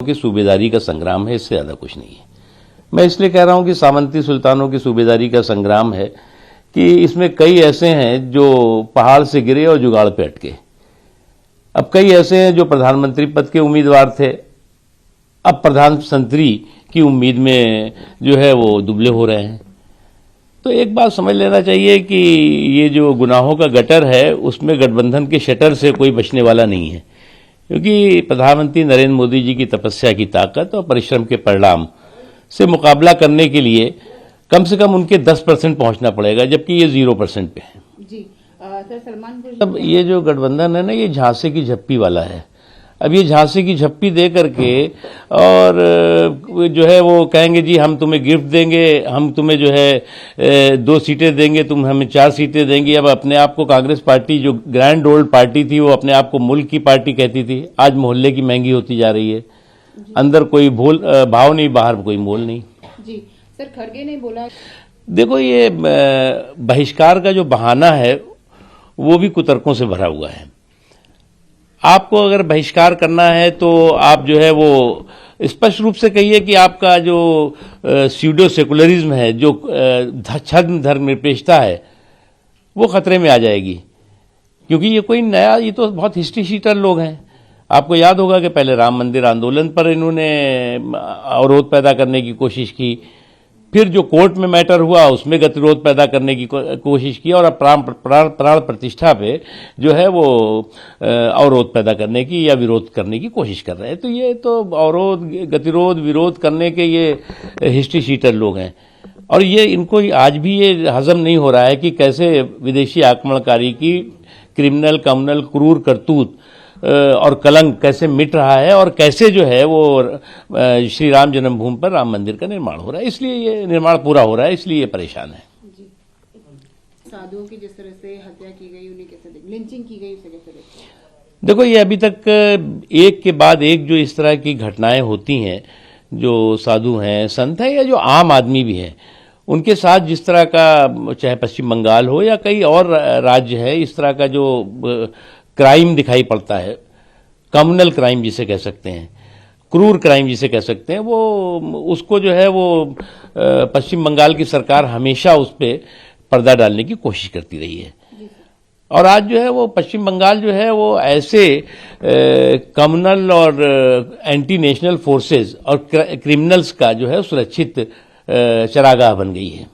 की सूबेदारी का संग्राम है, इससे ज्यादा कुछ नहीं है। मैं इसलिए कह रहा हूं कि सामंती सुल्तानों की सूबेदारी का संग्राम है कि इसमें कई ऐसे हैं जो पहाड़ से गिरे और जुगाड़ पे अटके। अब कई ऐसे हैं जो प्रधानमंत्री पद के उम्मीदवार थे, अब प्रधानमंत्री की उम्मीद में जो है वो दुबले हो रहे हैं। तो एक बात समझ लेना चाहिए कि ये जो गुनाहों का गटर है उसमें गठबंधन के शटर से कोई बचने वाला नहीं है, क्योंकि प्रधानमंत्री नरेंद्र मोदी जी की तपस्या की ताकत और परिश्रम के परिणाम से मुकाबला करने के लिए कम से कम उनके 10% पहुंचना पड़ेगा, जबकि ये 0% पे है। जी सर, सलमान अब ये जो गठबंधन है ना, ये झांसे की झप्पी वाला है। अब ये झांसे की झप्पी दे करके और जो है वो कहेंगे जी हम तुम्हें गिफ्ट देंगे, हम तुम्हें जो है 2 सीटें देंगे, तुम हमें 4 सीटें देंगी। अब अपने आप को कांग्रेस पार्टी जो ग्रैंड ओल्ड पार्टी थी वो अपने आप को मुल्क की पार्टी कहती थी, आज मोहल्ले की महंगी होती जा रही है। अंदर कोई भाव नहीं, बाहर कोई मोल नहीं। जी सर, खड़गे ने बोला, देखो ये बहिष्कार का जो बहाना है वो भी कुतर्कों से भरा हुआ है। आपको अगर बहिष्कार करना है तो आप जो है वो स्पष्ट रूप से कहिए कि आपका जो स्यूडो सेकुलरिज्म है, जो छद्म धर्मनिरपेक्षता है, वो खतरे में आ जाएगी। क्योंकि ये कोई नया, ये तो बहुत हिस्ट्री शीटर लोग हैं। आपको याद होगा कि पहले राम मंदिर आंदोलन पर इन्होंने अवरोध पैदा करने की कोशिश की, फिर जो कोर्ट में मैटर हुआ उसमें गतिरोध पैदा करने की कोशिश की, और अब प्राण प्रतिष्ठा पे जो है वो अवरोध पैदा करने की या विरोध करने की कोशिश कर रहे हैं। तो ये तो अवरोध, गतिरोध, विरोध करने के ये हिस्ट्री शीटर लोग हैं, और ये इनको आज भी ये हजम नहीं हो रहा है कि कैसे विदेशी आक्रमणकारी की क्रिमिनल, कम्युनल, क्रूर करतूत और कलंक कैसे मिट रहा है, और कैसे जो है वो श्री राम जन्मभूमि पर राम मंदिर का निर्माण हो रहा है। इसलिए ये निर्माण पूरा हो रहा है, इसलिए ये परेशान है। साधुओं की जिस तरह से हत्या की गई, उन्हें कैसे देखें, लिंचिंग की गई, उसे कैसे देखें? देखो, ये अभी तक एक के बाद एक जो इस तरह की घटनाएं होती हैं, जो साधु हैं, संत हैं, या जो आम आदमी भी हैं, उनके साथ जिस तरह का, चाहे पश्चिम बंगाल हो या कई और राज्य है, इस तरह का जो क्राइम दिखाई पड़ता है, कम्युनल क्राइम जिसे कह सकते हैं, क्रूर क्राइम जिसे कह सकते हैं, वो उसको जो है वो पश्चिम बंगाल की सरकार हमेशा उस पर पर्दा डालने की कोशिश करती रही है। और आज जो है वो पश्चिम बंगाल जो है वो ऐसे कम्युनल और एंटी नेशनल फोर्सेस और क्रिमिनल्स का जो है सुरक्षित चरागाह बन गई है।